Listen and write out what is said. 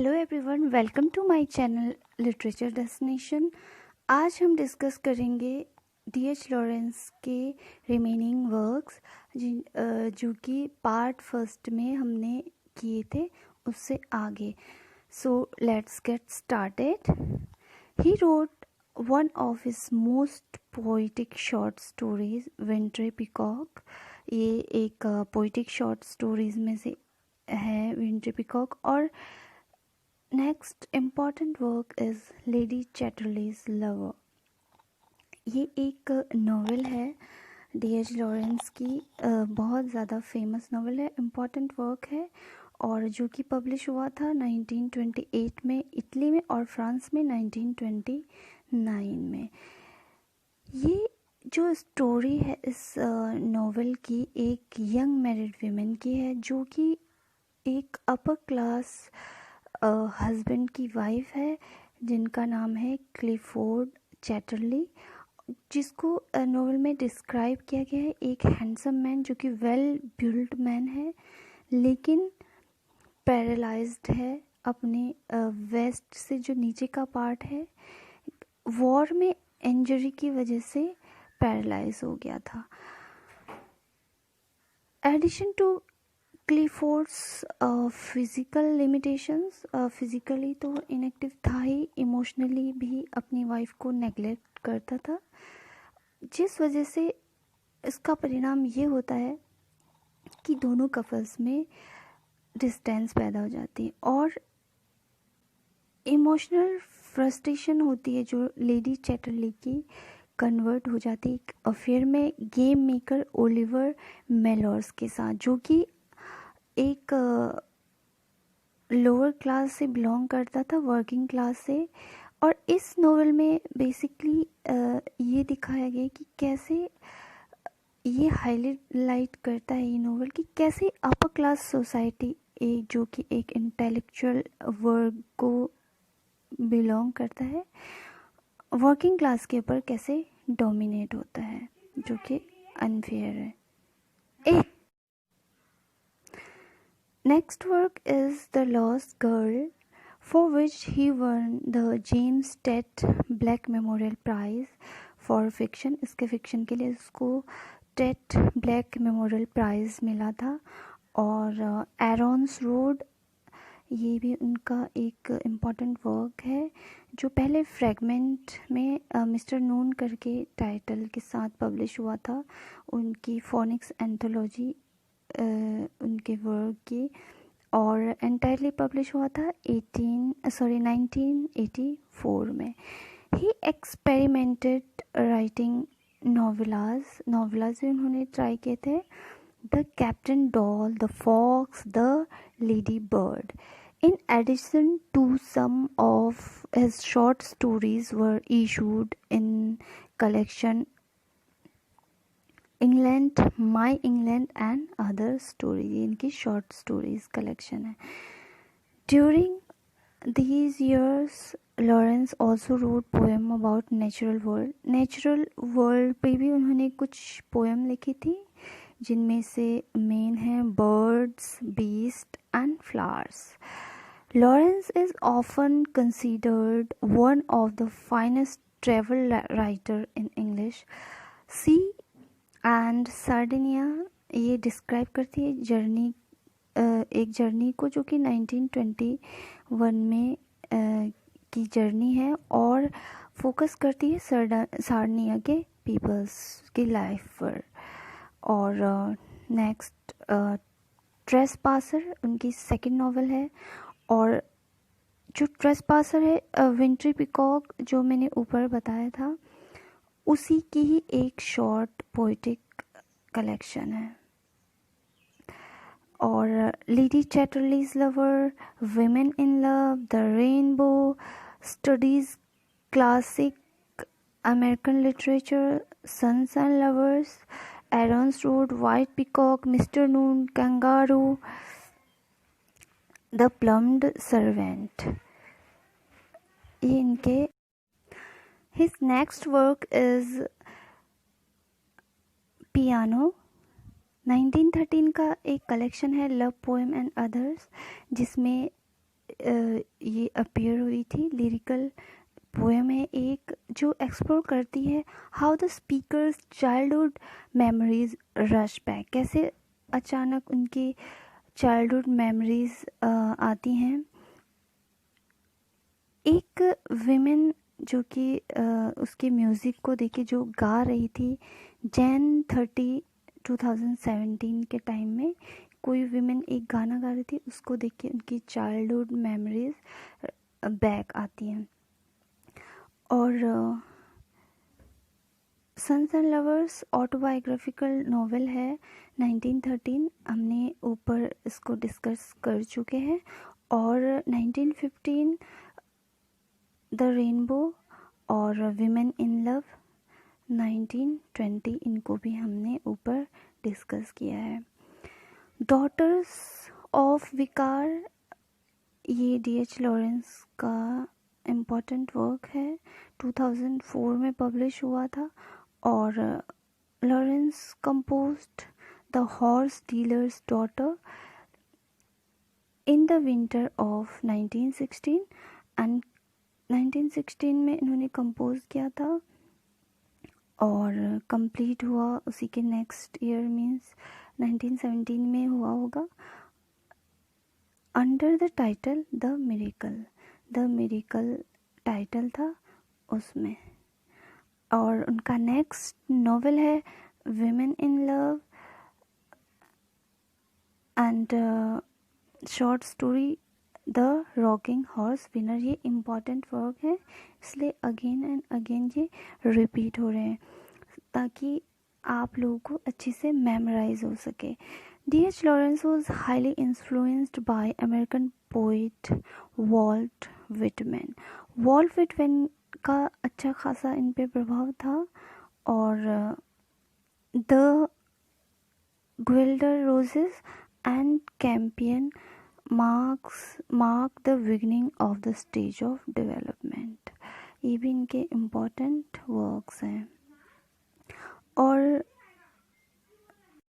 Hello everyone, welcome to my channel literature destination. आज हम discuss करेंगे डी.एच. लॉरेंस के रिमेनिंग वर्क्स जो कि पार्ट फर्स्ट में हमने किए थे उससे आगे। So let's get started. He wrote one of his most poetic short stories, wintry peacock. ये एक पोइटिक शॉर्ट स्टोरीज में से है विंटरी पीकॉक। और next important work is lady Chatterley's lover. ये एक नॉवेल है डी.एच. लॉरेंस की, बहुत ज़्यादा फेमस नॉवेल है, इम्पॉर्टेंट वर्क है और जो कि पब्लिश हुआ था 1928 में इटली में और फ्रांस में 1929 में। ये जो स्टोरी है इस नॉवेल की एक यंग मैरिड वीमेन की है जो कि एक अपर क्लास हस्बैंड की वाइफ है जिनका नाम है क्लिफोर्ड चैटरली, जिसको नोवेल में डिस्क्राइब किया गया है एक हैंडसम मैन जो कि वेल बिल्ड मैन है लेकिन पैरालाइज्ड है। अपने वेस्ट से जो नीचे का पार्ट है वॉर में इंजरी की वजह से पैरालाइज हो गया था। Addition to Clifford's physical limitations, physically तो इनएक्टिव था ही, इमोशनली भी अपनी वाइफ को नेग्लेक्ट करता था, जिस वजह से इसका परिणाम ये होता है कि दोनों कपल्स में डिस्टेंस पैदा हो जाती है और इमोशनल फ्रस्ट्रेशन होती है जो लेडी चैटरली की कन्वर्ट हो जाती है एक अफेयर में गेम मेकर ओलिवर मेलॉर्स के साथ, जो कि एक लोअर क्लास से बिलोंग करता था, वर्किंग क्लास से। और इस नोवेल में बेसिकली ये दिखाया गया कि कैसे ये हाईलाइट करता है ये नोवेल कि कैसे अपर क्लास सोसाइटी जो कि एक इंटेलेक्चुअल वर्ग को बिलोंग करता है, वर्किंग क्लास के ऊपर कैसे डोमिनेट होता है, जो कि अनफेयर है। Next work is The Lost Girl, for which he won the James Ted Black Memorial Prize for Fiction. इसके fiction के लिए उसको टेट ब्लैक मेमोरियल प्राइज़ मिला था। और एरोन्स रोड, ये भी उनका एक इम्पॉर्टेंट वर्क है जो पहले फ्रेगमेंट में मिस्टर नून करके टाइटल के साथ पब्लिश हुआ था, उनकी फोनिक्स एंथोलॉजी उनके वर्क की, और एंटायरली पब्लिश हुआ था 1984 में। ही एक्सपेरिमेंटेड राइटिंग नॉवेलाज भी उन्होंने ट्राई किए थे, the captain doll, the fox, the lady bird. In addition to some of his short stories were issued in collection England, my England and other stories, इनकी short stories collection है। During these years Lawrence also wrote poem about natural world पे भी उन्होंने कुछ poem लिखी थी, जिनमें से मेन है birds, beast and flowers. Lawrence is often considered one of the finest travel writer in English. Sea and Sardinia ये डिस्क्राइब करती है जर्नी, एक जर्नी को जो कि 1921 में की जर्नी है और फोकस करती है सार्डिनिया के पीपल्स की लाइफ पर। और नेक्स्ट ट्रेसपासर उनकी सेकंड नॉवेल है, और जो ट्रेसपासर है विंटरी पीकॉक जो मैंने ऊपर बताया था उसी की ही एक शॉर्ट पोइटिक कलेक्शन है। और lady Chatterley's lover, women in love, the rainbow, studies classic American literature, sons and lovers, Aaron's rod, white peacock, mister noon, kangaroo, the plumed serpent, ये इनके। His next work is piano. 1913 का एक collection है love poem and others, जिसमें ये appear हुई थी। Lyrical poem है एक जो एक्सप्लोर करती है how the speakers childhood memories rush back, कैसे अचानक उनकी चाइल्डहुड मेमोरीज आती हैं। एक विमेन जो कि उसके म्यूज़िक को देखे जो गा रही थी, जैन 30 2017 के टाइम में कोई विमेन एक गाना गा रही थी, उसको देख के उनकी चाइल्डहुड मेमोरीज बैक आती हैं। और sons and lovers autobiographical novel है 1913, हमने ऊपर इसको डिस्कस कर चुके हैं। और 1915 द रेनबो और विमेन इन लव 1920, इनको भी हमने ऊपर डिस्कस किया है। डॉटर्स ऑफ विकार, ये D.H. लॉरेंस का इम्पॉर्टेंट वर्क है, 2004 में पब्लिश हुआ था। और Lawrence composed the horse dealers daughter in the winter of 1916 and 1916 में इन्होंने कंपोज किया था और कंप्लीट हुआ उसी के नेक्स्ट ईयर मीन्स 1917 में हुआ होगा, under the title the miracle title था उसमें। और उनका नेक्स्ट नॉवेल है women in love and short story the rocking horse winner. ये इम्पॉर्टेंट वर्क है, इसलिए अगेन एंड अगेन ये रिपीट हो रहे हैं ताकि आप लोगों को अच्छे से मेमोराइज हो सके। D.H. Lawrence was highly influenced by American poet Walt Whitman. Walt Whitman का अच्छा खासा इन पे प्रभाव था। और the Guelder roses and campion mark the beginning of the stage of development, ये भी इनके इम्पोर्टेंट वर्क्स हैं। और